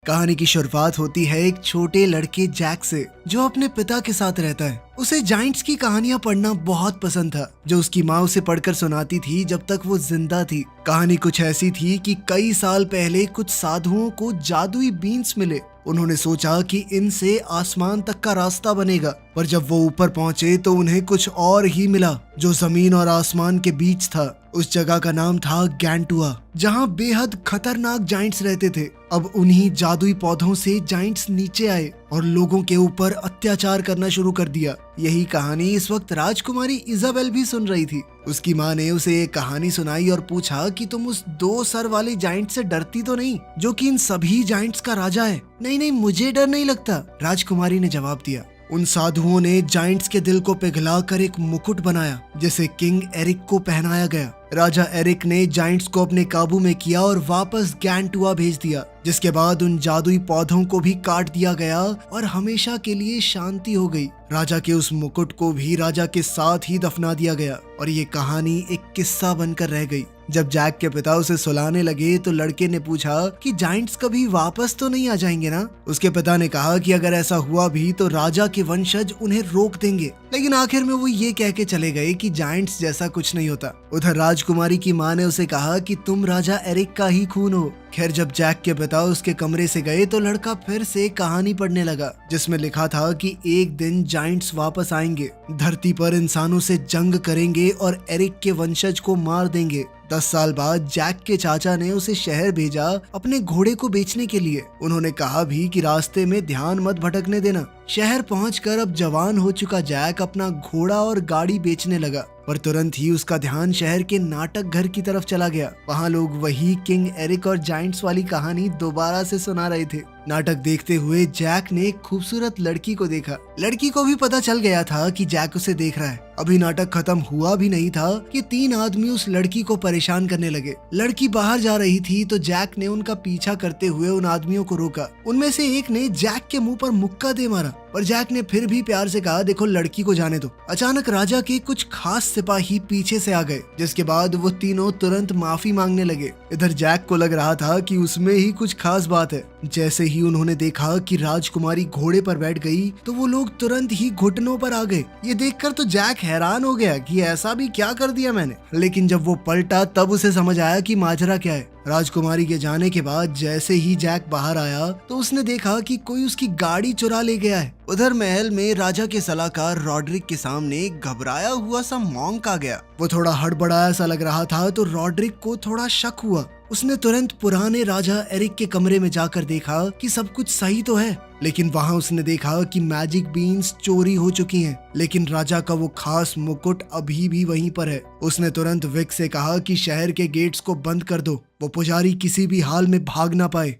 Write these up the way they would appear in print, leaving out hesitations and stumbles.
कहानी की शुरुआत होती है एक छोटे लड़के जैक से, जो अपने पिता के साथ रहता है। उसे जाइंट्स की कहानियां पढ़ना बहुत पसंद था, जो उसकी माँ उसे पढ़कर सुनाती थी जब तक वो जिंदा थी। कहानी कुछ ऐसी थी कि कई साल पहले कुछ साधुओं को जादुई बीन्स मिले। उन्होंने सोचा कि इनसे आसमान तक का रास्ता बनेगा, पर जब वो ऊपर पहुंचे तो उन्हें कुछ और ही मिला जो जमीन और आसमान के बीच था। उस जगह का नाम था गैंटुआ, जहां बेहद खतरनाक जाइंट्स रहते थे। अब उन्हीं जादुई पौधों से जाइंट्स नीचे आए और लोगों के ऊपर अत्याचार करना शुरू कर दिया। यही कहानी इस वक्त राजकुमारी इजाबेल भी सुन रही थी। उसकी माँ ने उसे एक कहानी सुनाई और पूछा कि तुम उस 2 सर वाले जाइंट से डरती तो नहीं, जो कि इन सभी जाइंट्स का राजा है? नहीं नहीं, मुझे डर नहीं लगता, राजकुमारी ने जवाब दिया। उन साधुओं ने जाइंट्स के दिल को पिघलाकर एक मुकुट बनाया, जिसे किंग एरिक को पहनाया गया। राजा एरिक ने जाइंट्स को अपने काबू में किया और वापस गैंटुआ भेज दिया, जिसके बाद उन जादुई पौधों को भी काट दिया गया और हमेशा के लिए शांति हो गई। राजा के उस मुकुट को भी राजा के साथ ही दफना दिया गया और ये कहानी एक किस्सा बनकर रह गई। जब जैक के पिता उसे सुलाने लगे तो लड़के ने पूछा कि जाइंट्स कभी वापस तो नहीं आ जाएंगे ना? उसके पिता ने कहा कि अगर ऐसा हुआ भी तो राजा के वंशज उन्हें रोक देंगे। लेकिन आखिर में वो ये कह के चले गए कि जाइंट्स जैसा कुछ नहीं होता। उधर राजकुमारी की माँ ने उसे कहा कि तुम राजा एरिक का ही खून हो। खैर, जब जैक के पिता उसके कमरे से गए तो लड़का फिर से कहानी पढ़ने लगा, जिसमें लिखा था कि एक दिन जाइंट्स वापस आएंगे, धरती पर इंसानों से जंग करेंगे और एरिक के वंशज को मार देंगे। 10 साल बाद जैक के चाचा ने उसे शहर भेजा अपने घोड़े को बेचने के लिए। उन्होंने कहा भी कि रास्ते में ध्यान मत भटकने देना। शहर पहुंचकर अब जवान हो चुका जैक अपना घोड़ा और गाड़ी बेचने लगा, पर तुरंत ही उसका ध्यान शहर के नाटक घर की तरफ चला गया। वहाँ लोग वही किंग एरिक और जाइंट्स वाली कहानी दोबारा से सुना रहे थे। नाटक देखते हुए जैक ने एक खूबसूरत लड़की को देखा। लड़की को भी पता चल गया था कि जैक उसे देख रहा है। अभी नाटक खत्म हुआ भी नहीं था कि 3 आदमी उस लड़की को परेशान करने लगे। लड़की बाहर जा रही थी तो जैक ने उनका पीछा करते हुए उन आदमियों को रोका। उनमें से एक ने जैक के मुंह पर मुक्का दे मारा, पर जैक ने फिर भी प्यार से कहा, देखो लड़की को जाने दो। अचानक राजा के कुछ खास सिपाही पीछे से आ गए, जिसके बाद वो तीनों तुरंत माफी मांगने लगे। इधर जैक को लग रहा था कि उसमें ही कुछ खास बात है। जैसे ही उन्होंने देखा कि राजकुमारी घोड़े पर बैठ गई तो वो लोग तुरंत ही घुटनों पर आ गए। ये देखकर तो जैक हैरान हो गया कि ऐसा भी क्या कर दिया मैंने। लेकिन जब वो पलटा तब उसे समझ आया कि माजरा क्या है। राजकुमारी के जाने के बाद जैसे ही जैक बाहर आया तो उसने देखा कि कोई उसकी गाड़ी चुरा ले गया है। उधर महल में राजा के सलाहकार रॉड्रिक के सामने घबराया हुआ सा मॉन्क आ गया। वो थोड़ा हड़बड़ाया सा लग रहा था तो रॉड्रिक को थोड़ा शक हुआ। उसने तुरंत पुराने राजा एरिक के कमरे में जाकर देखा कि सब कुछ सही तो है, लेकिन वहां उसने देखा कि मैजिक बीन्स चोरी हो चुकी हैं, लेकिन राजा का वो खास मुकुट अभी भी वहीं पर है। उसने तुरंत विक से कहा कि शहर के गेट्स को बंद कर दो, वो पुजारी किसी भी हाल में भाग ना पाए।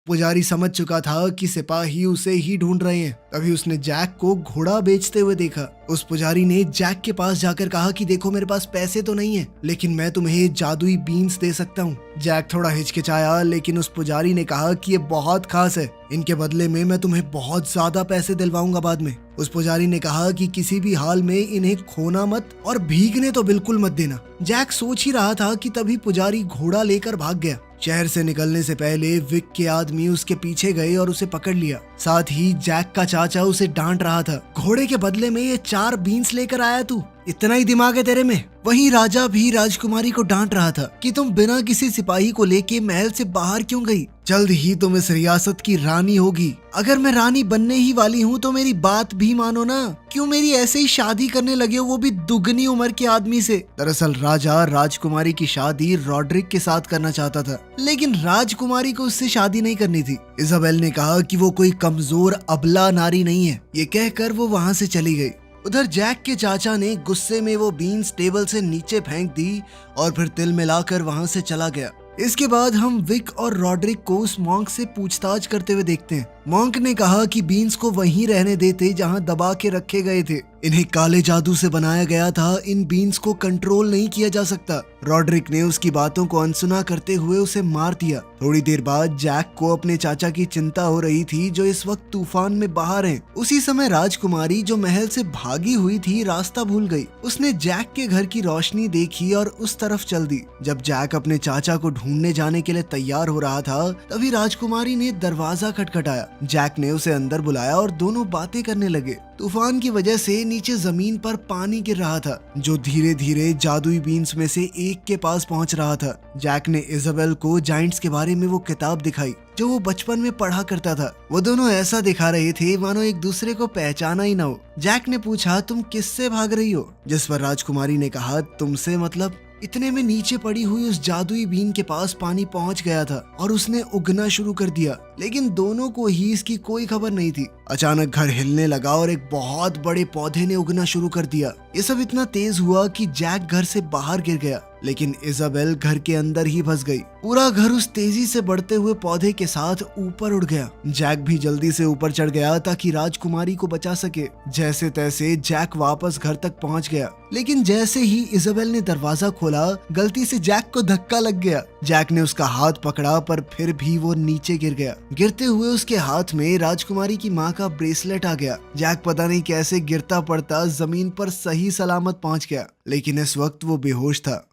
पुजारी समझ चुका था कि सिपाही उसे ही ढूंढ रहे हैं। तभी उसने जैक को घोड़ा बेचते हुए देखा। उस पुजारी ने जैक के पास जाकर कहा कि देखो मेरे पास पैसे तो नहीं है, लेकिन मैं तुम्हें जादुई बीन्स दे सकता हूँ। जैक थोड़ा हिचकिचाया, लेकिन उस पुजारी ने कहा कि ये बहुत खास है, इनके बदले में मैं तुम्हें बहुत ज्यादा पैसे दिलवाऊंगा बाद में। उस पुजारी ने कहा कि किसी भी हाल में इन्हें खोना मत और भीगने तो बिल्कुल मत देना। जैक सोच ही रहा था कि तभी पुजारी घोड़ा लेकर भाग गया। शहर से निकलने से पहले विक के आदमी उसके पीछे गए और उसे पकड़ लिया। साथ ही जैक का चाचा उसे डांट रहा था, घोड़े के बदले में ये 4 बीन्स लेकर आया तू, इतना ही दिमाग है तेरे में। वहीं राजा भी राजकुमारी को डांट रहा था कि तुम बिना किसी सिपाही को लेके महल से बाहर क्यों गई? जल्द ही तुम इस रियासत की रानी होगी। अगर मैं रानी बनने ही वाली हूँ तो मेरी बात भी मानो ना। क्यों मेरी ऐसे ही शादी करने लगे हो, वो भी दुगनी उम्र के आदमी से? दरअसल राजा राजकुमारी की शादी रॉड्रिक के साथ करना चाहता था, लेकिन राजकुमारी को उससे शादी नहीं करनी थी। इजाबेल ने कहा कि वो कोई कमजोर अबला नारी नहीं है। ये कहकर वो वहाँ से चली गई। उधर जैक के चाचा ने गुस्से में वो बीन्स टेबल से नीचे फेंक दी और फिर तिल मिलाकर वहां से चला गया। इसके बाद हम विक और रॉड्रिक को उस मॉन्क से पूछताछ करते हुए देखते हैं। मॉन्क ने कहा कि बीन्स को वहीं रहने देते जहां दबा के रखे गए थे। इन्हें काले जादू से बनाया गया था, इन बीन्स को कंट्रोल नहीं किया जा सकता। रॉड्रिक ने उसकी बातों को अनसुना करते हुए उसे मार दिया। थोड़ी देर बाद जैक को अपने चाचा की चिंता हो रही थी जो इस वक्त तूफान में बाहर हैं। उसी समय राजकुमारी जो महल से भागी हुई थी रास्ता भूल गई। उसने जैक के घर की रोशनी देखी और उस तरफ चल दी। जब जैक अपने चाचा को ढूंढने जाने के लिए तैयार हो रहा था तभी राजकुमारी ने दरवाजा खटखटाया। जैक ने उसे अंदर बुलाया और दोनों बातें करने लगे। तूफान की वजह से नीचे जमीन पर पानी गिर रहा था जो धीरे धीरे जादुई बीन्स में से एक के पास पहुंच रहा था। जैक ने इजाबेल को जाइंट्स के बारे में वो किताब दिखाई जो वो बचपन में पढ़ा करता था। वो दोनों ऐसा दिखा रहे थे मानो एक दूसरे को पहचाना ही ना हो। जैक ने पूछा, तुम किससे भाग रही हो? जिस पर राजकुमारी ने कहा, तुमसे मतलब। इतने में नीचे पड़ी हुई उस जादुई बीन के पास पानी पहुंच गया था और उसने उगना शुरू कर दिया, लेकिन दोनों को ही इसकी कोई खबर नहीं थी। अचानक घर हिलने लगा और एक बहुत बड़े पौधे ने उगना शुरू कर दिया। ये सब इतना तेज हुआ कि जैक घर से बाहर गिर गया, लेकिन इजाबेल घर के अंदर ही फंस गई। पूरा घर उस तेजी से बढ़ते हुए पौधे के साथ ऊपर उड़ गया। जैक भी जल्दी से ऊपर चढ़ गया ताकि राजकुमारी को बचा सके। जैसे तैसे जैक वापस घर तक पहुंच गया, लेकिन जैसे ही इजाबेल ने दरवाजा खोला गलती से जैक को धक्का लग गया। जैक ने उसका हाथ पकड़ा पर फिर भी वो नीचे गिर गया। गिरते हुए उसके हाथ में राजकुमारी की माँ का ब्रेसलेट आ गया। जैक पता नहीं कैसे गिरता पड़ता जमीन पर सही सलामत पहुंच गया, लेकिन इस वक्त वो बेहोश था।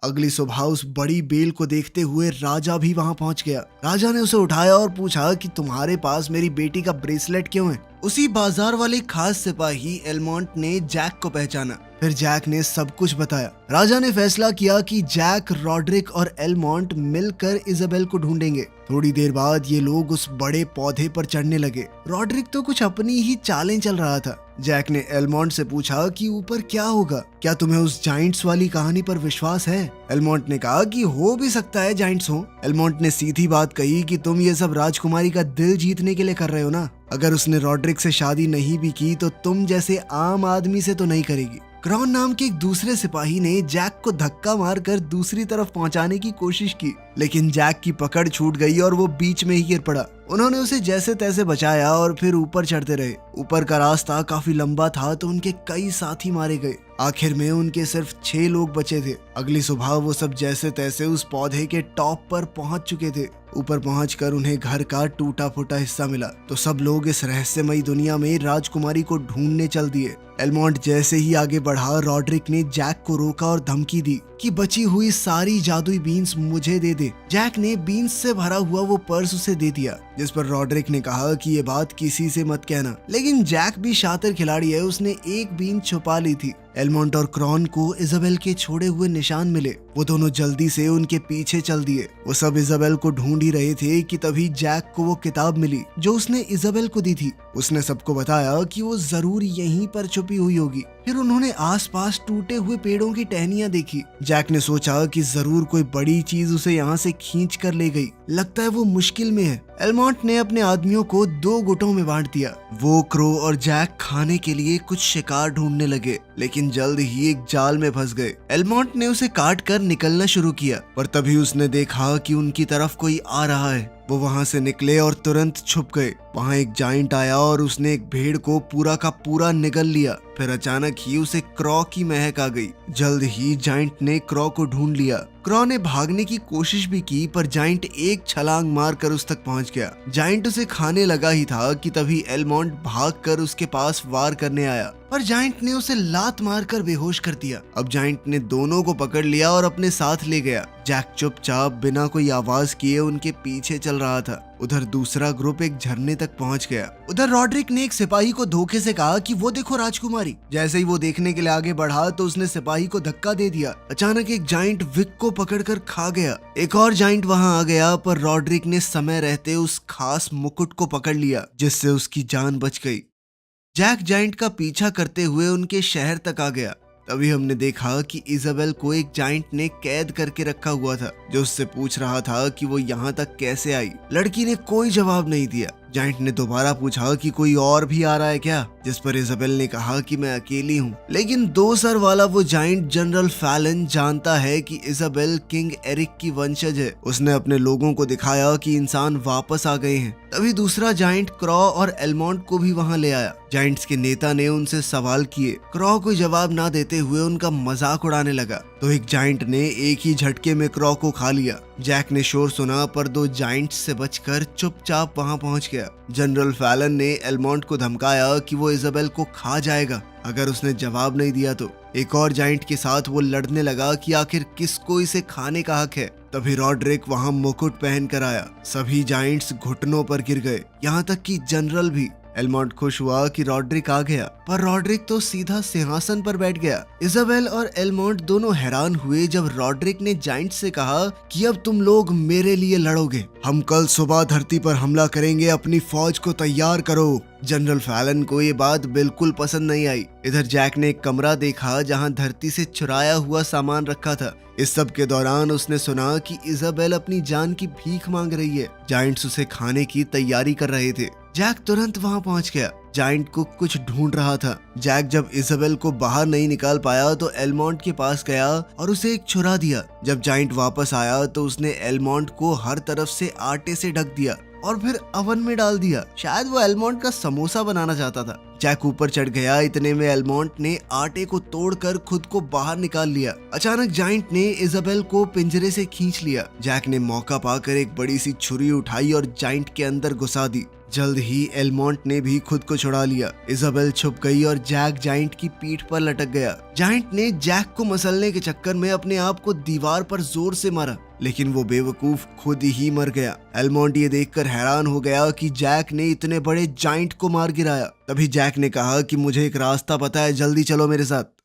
अगली सुबह उस बड़ी बेल को देखते हुए राजा भी वहां पहुंच गया। राजा ने उसे उठाया और पूछा कि तुम्हारे पास मेरी बेटी का ब्रेसलेट क्यों है? उसी बाजार वाले खास सिपाही एलमोंट ने जैक को पहचाना। फिर जैक ने सब कुछ बताया। राजा ने फैसला किया कि जैक, रॉड्रिक और एलमोंट मिलकर इजाबेल को ढूंढेंगे। थोड़ी देर बाद ये लोग उस बड़े पौधे पर चढ़ने लगे। रॉड्रिक तो कुछ अपनी ही चालें चल रहा था। जैक ने एलमोंट से पूछा कि ऊपर क्या होगा, क्या तुम्हें उस जाइंट्स वाली कहानी पर विश्वास है? एलमोंट ने कहा कि हो भी सकता है जाइंट्स हो। एलमोंट ने सीधी बात कही कि तुम ये सब राजकुमारी का दिल जीतने के लिए कर रहे हो ना। अगर उसने रॉड्रिक से शादी नहीं भी की तो तुम जैसे आम आदमी से तो नहीं करेगी। क्रॉन नाम के एक दूसरे सिपाही ने जैक को धक्का मारकर दूसरी तरफ पहुंचाने की कोशिश की, लेकिन जैक की पकड़ छूट गई और वो बीच में ही गिर पड़ा। उन्होंने उसे जैसे तैसे बचाया और फिर ऊपर चढ़ते रहे। ऊपर का रास्ता काफी लंबा था तो उनके कई साथी मारे गए। आखिर में उनके सिर्फ 6 लोग बचे थे। अगली सुबह वो सब जैसे तैसे उस पौधे के टॉप पर पहुंच चुके थे। ऊपर पहुंचकर उन्हें घर का टूटा फूटा हिस्सा मिला तो सब लोग इस रहस्यमयी दुनिया में राजकुमारी को ढूंढने चल दिए। एलमोंट जैसे ही आगे बढ़ा, रॉड्रिक ने जैक को रोका और धमकी दी कि बची हुई सारी जादुई बीन्स मुझे दे दे। जैक ने बीन्स से भरा हुआ वो पर्स उसे दे दिया, जिस पर रॉड्रिक ने कहा कि ये बात किसी से मत कहना। लेकिन जैक भी शातिर खिलाड़ी है, उसने एक बीन छुपा ली थी। एलमोंट और क्रॉन को इजाबेल के छोड़े हुए निशान मिले। वो दोनों जल्दी से उनके पीछे चल दिए। वो सब इजाबेल को ढूंढ ही रहे थे कि तभी जैक को वो किताब मिली जो उसने इजाबेल को दी थी। उसने सबको बताया कि वो जरूर यहीं पर छुपी हुई होगी। फिर उन्होंने आसपास टूटे हुए पेड़ों की टहनियां देखी। जैक ने सोचा कि जरूर कोई बड़ी चीज उसे यहाँ से खींच कर ले गई। लगता है वो मुश्किल में है। एलमोंट ने अपने आदमियों को 2 गुटों में बांट दिया। वो, क्रो और जैक खाने के लिए कुछ शिकार ढूंढने लगे, लेकिन जल्द ही एक जाल में फंस गए। एलमोंट ने उसे काट कर निकलना शुरू किया, पर तभी उसने देखा कि उनकी तरफ कोई आ रहा है। वो वहां से निकले और तुरंत छुप गए। वहां एक जाइंट आया और उसने एक भेड़ को पूरा का पूरा निगल लिया। फिर अचानक ही उसे क्रॉ की महक आ गई। जल्द ही जाइंट ने क्रॉ को ढूंढ लिया। क्रॉ ने भागने की कोशिश भी की, पर जाइंट एक छलांग मारकर उस तक पहुंच गया। जाइंट उसे खाने लगा ही था कि तभी एलमोंट भागकर उसके पास वार करने आया, पर जाइंट ने उसे लात मारकर बेहोश कर दिया। अब जाइंट ने दोनों को पकड़ लिया और अपने साथ ले गया। जैक चुपचाप बिना कोई आवाज किए उनके पीछे चल रहा था। उधर दूसरा ग्रुप एक झरने तक पहुंच गया। उधर रॉड्रिक ने एक सिपाही को धोखे से कहा कि वो देखो राजकुमारी। जैसे ही वो देखने के लिए आगे बढ़ा तो उसने सिपाही को धक्का दे दिया। अचानक एक जाइंट विक को पकड़कर खा गया। एक और जाइंट वहां आ गया, पर रॉड्रिक ने समय रहते उस खास मुकुट को पकड़ लिया, जिससे उसकी जान बच गई। जैक जाइंट का पीछा करते हुए उनके शहर तक आ गया। तभी हमने देखा कि इजाबेल को एक जाइंट ने कैद करके रखा हुआ था, जो उससे पूछ रहा था कि वो यहाँ तक कैसे आई। लड़की ने कोई जवाब नहीं दिया। जाइंट ने दोबारा पूछा कि कोई और भी आ रहा है क्या? जिस पर इजाबेल ने कहा कि मैं अकेली हूँ। लेकिन 2 सर वाला वो जाइंट जनरल फैलन जानता है कि इजाबेल किंग एरिक की वंशज है। उसने अपने लोगों को दिखाया कि इंसान वापस आ गए हैं। तभी दूसरा जाइंट क्रॉ और एलमोंट को भी वहाँ ले आया। जाइंट्स के नेता ने उनसे सवाल किए। क्रॉ कोई जवाब ना देते हुए उनका मजाक उड़ाने लगा तो एक जाइंट ने एक ही झटके में क्रॉ को खा लिया। जैक ने शोर सुना पर 2 जाइंट्स से बचकर चुपचाप वहां पहुंच गया। जनरल फैलन ने एलमोंट को धमकाया कि वो इजाबेल को खा जाएगा अगर उसने जवाब नहीं दिया तो। एक और जाइंट के साथ वो लड़ने लगा कि आखिर किसको इसे खाने का हक है। तभी रॉड्रिक वहां मुकुट पहन कर आया। सभी जाइंट्स घुटनों पर गिर गए, यहाँ तक कि जनरल भी। एलमोंट खुश हुआ कि रॉड्रिक आ गया, पर रॉड्रिक तो सीधा सिंहासन पर बैठ गया। इजाबेल और एलमोंट दोनों हैरान हुए जब रॉड्रिक ने जाइंट से कहा कि अब तुम लोग मेरे लिए लड़ोगे। हम कल सुबह धरती पर हमला करेंगे, अपनी फौज को तैयार करो। जनरल फैलन को ये बात बिल्कुल पसंद नहीं आई। इधर जैक ने एक कमरा देखा जहां धरती से चुराया हुआ सामान रखा था। इस सब के दौरान उसने सुना कि इजाबेल अपनी जान की भीख मांग रही है। जाइंट्स उसे खाने की तैयारी कर रहे थे। जैक तुरंत वहां पहुंच गया। जाइंट को कुछ ढूंढ रहा था। जैक जब इजाबेल को बाहर नहीं निकाल पाया तो एलमोंट के पास गया और उसे एक छुरा दिया। जब जाइंट वापस आया तो उसने एलमोंट को हर तरफ से आटे से ढक दिया और फिर ओवन में डाल दिया। शायद वो एलमोंट का समोसा बनाना चाहता था। जैक ऊपर चढ़ गया। इतने में एलमोंट ने आटे को तोड़कर खुद को बाहर निकाल लिया। अचानक जाइंट ने इजाबेल को पिंजरे से खींच लिया। जैक ने मौका पाकर एक बड़ी सी छुरी उठाई और जाइंट के अंदर घुसा दी। जल्द ही एलमोंट ने भी खुद को छुड़ा लिया। इजाबेल छुप गई और जैक जाइंट की पीठ पर लटक गया। जाइंट ने जैक को मसलने के चक्कर में अपने आप को दीवार पर जोर से मारा, लेकिन वो बेवकूफ खुद ही मर गया। एलमोंट ये देखकर हैरान हो गया कि जैक ने इतने बड़े जाइंट को मार गिराया। तभी जैक ने कहा कि मुझे एक रास्ता पता है, जल्दी चलो मेरे साथ।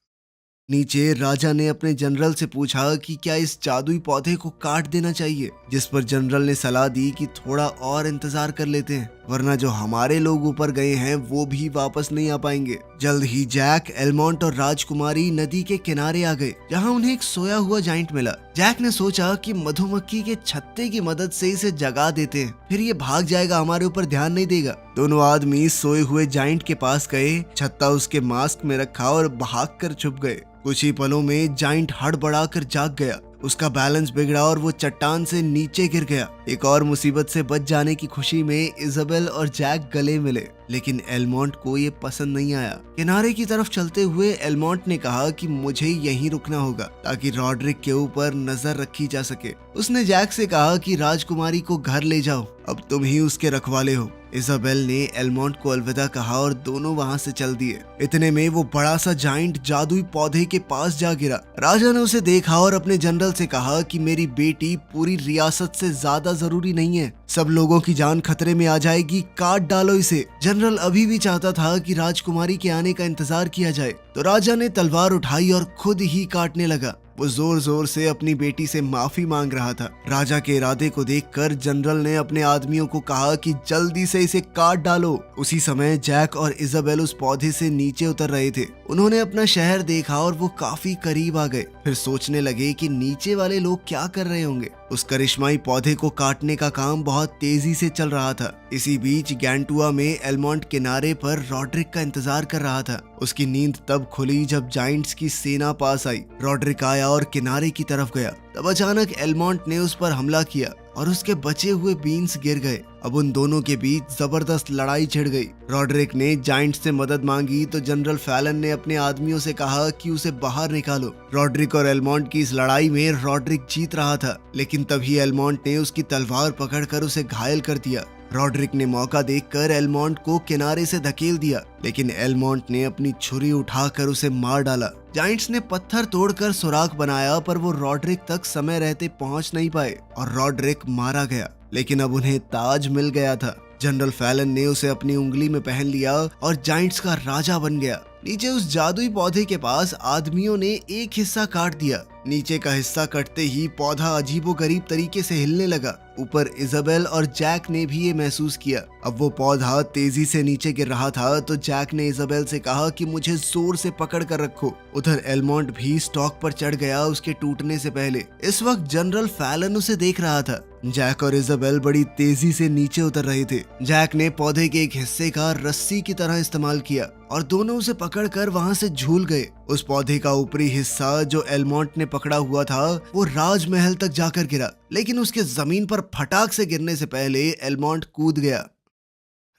नीचे राजा ने अपने जनरल से पूछा कि क्या इस जादुई पौधे को काट देना चाहिए, जिस पर जनरल ने सलाह दी कि थोड़ा और इंतजार कर लेते हैं, वरना जो हमारे लोग ऊपर गए हैं वो भी वापस नहीं आ पाएंगे। जल्द ही जैक, एलमोंट और राजकुमारी नदी के किनारे आ गए, जहां उन्हें एक सोया हुआ जाइंट मिला। जैक ने सोचा कि मधुमक्खी के छत्ते की मदद से इसे जगा देते हैं, फिर ये भाग जाएगा, हमारे ऊपर ध्यान नहीं देगा। दोनों आदमी सोए हुए जाइंट के पास गए, छत्ता उसके मास्क में रखा और भागकर छुप गए। कुछ ही पलों में जाइंट हड़बड़ाकर जाग गया। उसका बैलेंस बिगड़ा और वो चट्टान से नीचे गिर गया। एक और मुसीबत से बच जाने की खुशी में इजाबेल और जैक गले मिले, लेकिन एलमोंट को ये पसंद नहीं आया। किनारे की तरफ चलते हुए एलमोंट ने कहा कि मुझे यहीं रुकना होगा ताकि रॉड्रिक के ऊपर नजर रखी जा सके। उसने जैक से कहा कि राजकुमारी को घर ले जाओ, अब तुम ही उसके रखवाले हो। इजाबेल ने एलमोंट को अलविदा कहा और दोनों वहां से चल दिए। इतने में वो बड़ा सा जाइंट जादुई पौधे के पास जा गिरा। राजा ने उसे देखा और अपने जनरल से कहा कि मेरी बेटी पूरी रियासत से ज्यादा जरूरी नहीं है, सब लोगों की जान खतरे में आ जाएगी, काट डालो इसे। जनरल अभी भी चाहता था कि राजकुमारी के आने का इंतजार किया जाए, तो राजा ने तलवार उठाई और खुद ही काटने लगा। वो जोर जोर से अपनी बेटी से माफी मांग रहा था। राजा के इरादे को देखकर जनरल ने अपने आदमियों को कहा कि जल्दी से इसे काट डालो। उसी समय जैक और इजाबेल उस पौधे से नीचे उतर रहे थे। उन्होंने अपना शहर देखा और वो काफी करीब आ गए। फिर सोचने लगे कि नीचे वाले लोग क्या कर रहे होंगे। उस करिश्माई पौधे को काटने का काम बहुत तेजी से चल रहा था। इसी बीच गैंटुआ में एलमोंट किनारे पर रॉड्रिक का इंतजार कर रहा था। उसकी नींद तब खुली जब जाइंट्स की सेना पास आई। रॉड्रिक आया और किनारे की तरफ गया। तब अचानक एलमोंट ने उस पर हमला किया और उसके बचे हुए बीन्स गिर गए। अब उन दोनों के बीच जबरदस्त लड़ाई छिड़ गई। रॉड्रिक ने जाइंट से मदद मांगी तो जनरल फैलन ने अपने आदमियों से कहा कि उसे बाहर निकालो। रॉड्रिक और एलमोंट की इस लड़ाई में रॉड्रिक जीत रहा था, लेकिन तभी एलमोंट ने उसकी तलवार पकड़कर उसे घायल कर दिया। रॉड्रिक ने मौका देखकर एलमोंट को किनारे से धकेल दिया, लेकिन एलमोंट ने अपनी छुरी उठाकर उसे मार डाला। जाइंट्स ने पत्थर तोड़कर सुराख बनाया, पर वो रॉड्रिक तक समय रहते पहुंच नहीं पाए और रॉड्रिक मारा गया। लेकिन अब उन्हें ताज मिल गया था। जनरल फैलन ने उसे अपनी उंगली में पहन लिया और जाइंट्स का राजा बन गया। नीचे उस जादुई पौधे के पास आदमियों ने एक हिस्सा काट दिया। नीचे का हिस्सा कटते ही पौधा अजीबोगरीब तरीके से हिलने लगा। ऊपर इजाबेल और जैक ने भी ये महसूस किया। अब वो पौधा तेजी से नीचे गिर रहा था तो जैक ने इजाबेल से कहा कि मुझे जोर से पकड़ कर रखो। उधर एलमोंट भी स्टॉक पर चढ़ गया उसके टूटने से पहले। इस वक्त जनरल फैलन उसे देख रहा था। जैक और इजाबेल बड़ी तेजी से नीचे उतर रहे थे। जैक ने पौधे के एक हिस्से का रस्सी की तरह इस्तेमाल किया और दोनों उसे पकड़कर वहां से झूल गए। उस पौधे का ऊपरी हिस्सा जो एलमोंट ने पकड़ा हुआ था वो राजमहल तक जाकर गिरा, लेकिन उसके जमीन पर फटाक से गिरने से पहले एलमोंट कूद गया।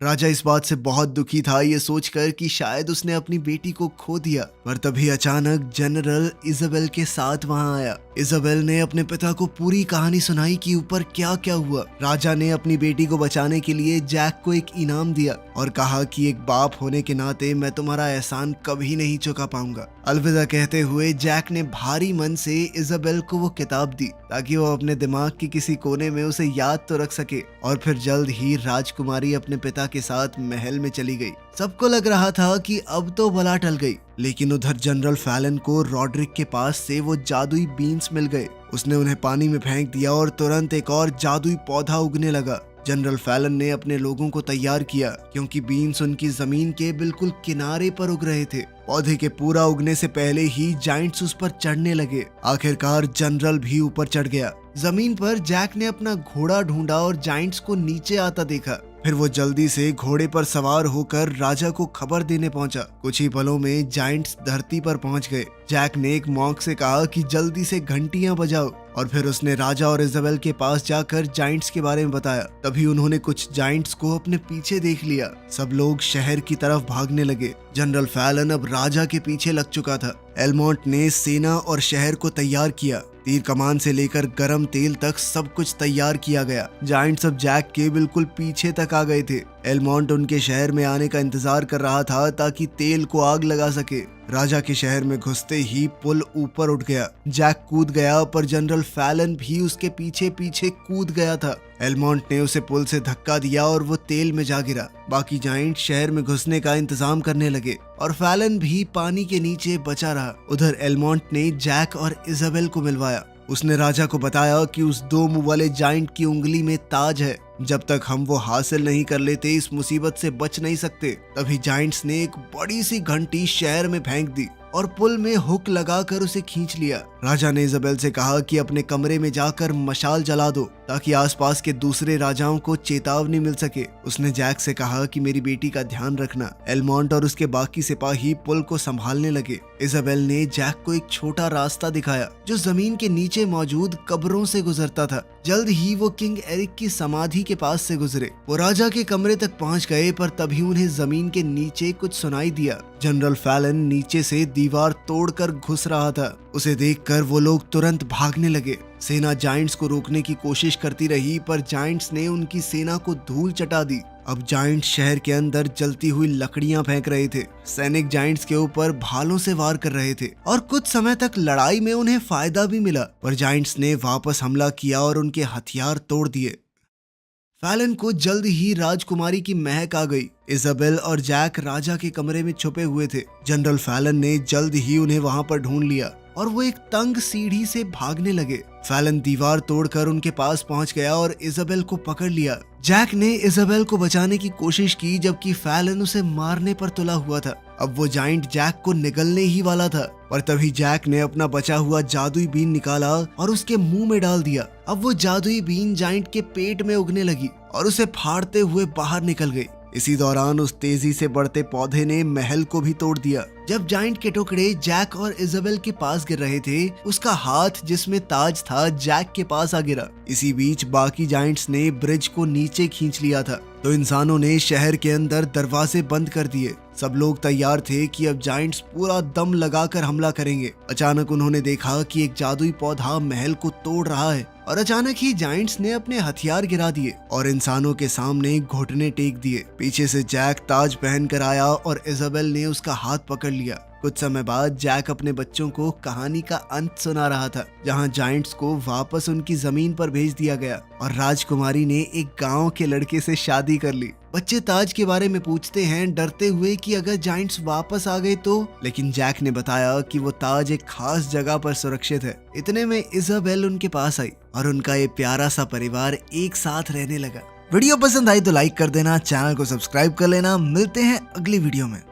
राजा इस बात से बहुत दुखी था, ये सोचकर कि शायद उसने अपनी बेटी को खो दिया। पर तभी अचानक जनरल इजाबेल के साथ वहां आया। इजाबेल ने अपने पिता को पूरी कहानी सुनाई कि ऊपर क्या क्या हुआ। राजा ने अपनी बेटी को बचाने के लिए जैक को एक इनाम दिया और कहा कि एक बाप होने के नाते मैं तुम्हारा एहसान कभी नहीं चुका पाऊंगा। अलविदा कहते हुए जैक ने भारी मन से इजाबेल को वो किताब दी ताकि वो अपने दिमाग के किसी कोने में उसे याद तो रख सके। और फिर जल्द ही राजकुमारी अपने पिता के साथ महल में चली गई। सबको लग रहा था कि अब तो बला टल गई, लेकिन उधर जनरल फैलन को रॉड्रिक के पास से वो जादुई बीन्स मिल गए। उसने उन्हें पानी में फेंक दिया और तुरंत एक और जादुई पौधा उगने लगा। जनरल फैलन ने अपने लोगों को तैयार किया क्योंकि बीन्स उनकी जमीन के बिल्कुल किनारे पर उग रहे थे। पौधे के पूरा उगने से पहले ही जाइंट्स उस पर चढ़ने लगे। आखिरकार जनरल भी ऊपर चढ़ गया। जमीन पर जैक ने अपना घोड़ा ढूंढा और जाइंट्स को नीचे आता देखा। फिर वो जल्दी से घोड़े पर सवार होकर राजा को खबर देने पहुंचा। कुछ ही पलों में जाइंट्स धरती पर पहुंच गए। जैक ने एक मॉन्क से कहा कि जल्दी से घंटियां बजाओ और फिर उसने राजा और इजाबेल के पास जाकर जाइंट्स के बारे में बताया। तभी उन्होंने कुछ जाइंट्स को अपने पीछे देख लिया। सब लोग शहर की तरफ भागने लगे। जनरल फैलन अब राजा के पीछे लग चुका था। एलमोंट ने सेना और शहर को तैयार किया। तीर कमान से लेकर गरम तेल तक सब कुछ तैयार किया गया। जाइंट्स अब जैक के बिल्कुल पीछे तक आ गए थे। एलमोंट उनके शहर में आने का इंतजार कर रहा था ताकि तेल को आग लगा सके। राजा के शहर में घुसते ही पुल ऊपर उठ गया। जैक कूद गया पर जनरल फैलन भी उसके पीछे पीछे कूद गया था। एलमोंट ने उसे पुल से धक्का दिया और वो तेल में जा गिरा। बाकी जाइंट शहर में घुसने का इंतजाम करने लगे और फैलन भी पानी के नीचे बचा रहा। उधर एलमोंट ने जैक और इजाबेल को मिलवाया। उसने राजा को बताया कि उस 2 मुंह वाले जाइंट की उंगली में ताज है। जब तक हम वो हासिल नहीं कर लेते इस मुसीबत से बच नहीं सकते। तभी जाइंट्स ने एक बड़ी सी घंटी शहर में फेंक दी और पुल में हुक लगाकर उसे खींच लिया। राजा ने इजाबेल से कहा कि अपने कमरे में जाकर मशाल जला दो ताकि आसपास के दूसरे राजाओं को चेतावनी मिल सके। उसने जैक से कहा कि मेरी बेटी का ध्यान रखना। एलमोंट और उसके बाकी सिपाही पुल को संभालने लगे। इजाबेल ने जैक को एक छोटा रास्ता दिखाया जो जमीन के नीचे मौजूद कब्रों से गुजरता था। जल्द ही वो किंग एरिक की समाधि के पास से गुजरे। वो राजा के कमरे तक पहुंच गए पर तभी उन्हें जमीन के नीचे कुछ सुनाई दिया। जनरल फैलन नीचे से दीवार तोड़कर घुस रहा था। उसे देखकर वो लोग तुरंत भागने लगे। सेना जाइंट्स को रोकने की कोशिश करती रही पर जाइंट्स ने उनकी सेना को धूल चटा दी। अब जाइंट शहर के अंदर जलती हुई लकड़ियां फेंक रहे थे। सैनिक जाइंट्स के ऊपर भालों से वार कर रहे थे और कुछ समय तक लड़ाई में उन्हें फायदा भी मिला। पर जाइंट्स ने वापस हमला किया और उनके हथियार तोड़ दिए। फैलन को जल्द ही राजकुमारी की महक आ गई। इजाबेल और जैक राजा के कमरे में छुपे हुए थे। जनरल फैलन ने जल्द ही उन्हें वहां पर ढूंढ लिया और वो एक तंग सीढ़ी से भागने लगे। फैलन दीवार तोड़कर उनके पास पहुंच गया और इजाबेल को पकड़ लिया। जैक ने इजाबेल को बचाने की कोशिश की जबकि फैलन उसे मारने पर तुला हुआ था। अब वो जाइंट जैक को निगलने ही वाला था पर तभी जैक ने अपना बचा हुआ जादुई बीन निकाला और उसके मुंह में डाल दिया। अब वो जादुई बीन जाइंट के पेट में उगने लगी और उसे फाड़ते हुए बाहर निकल गई। इसी दौरान उस तेजी से बढ़ते पौधे ने महल को भी तोड़ दिया। जब जाइंट के टुकड़े जैक और इजाबेल के पास गिर रहे थे, उसका हाथ जिसमें ताज था जैक के पास आ गिरा। इसी बीच बाकी जाइंट्स ने ब्रिज को नीचे खींच लिया था तो इंसानों ने शहर के अंदर दरवाजे बंद कर दिए। सब लोग तैयार थे कि अब जाइंट्स पूरा दम लगाकर हमला करेंगे। अचानक उन्होंने देखा कि एक जादुई पौधा महल को तोड़ रहा है और अचानक ही जाइंट्स ने अपने हथियार गिरा दिए और इंसानों के सामने घुटने टेक दिए। पीछे से जैक ताज पहन कर आया और इजाबेल ने उसका हाथ पकड़ लिया। कुछ समय बाद जैक अपने बच्चों को कहानी का अंत सुना रहा था, जहां जाइंट्स को वापस उनकी जमीन पर भेज दिया गया और राजकुमारी ने एक गांव के लड़के से शादी कर ली। बच्चे ताज के बारे में पूछते हैं डरते हुए कि अगर जाइंट्स वापस आ गए तो, लेकिन जैक ने बताया कि वो ताज एक खास जगह पर सुरक्षित है। इतने में इजाबेल उनके पास आई और उनका ये प्यारा सा परिवार एक साथ रहने लगा। वीडियो पसंद आई तो लाइक कर देना, चैनल को सब्सक्राइब कर लेना। मिलते हैं अगली वीडियो में।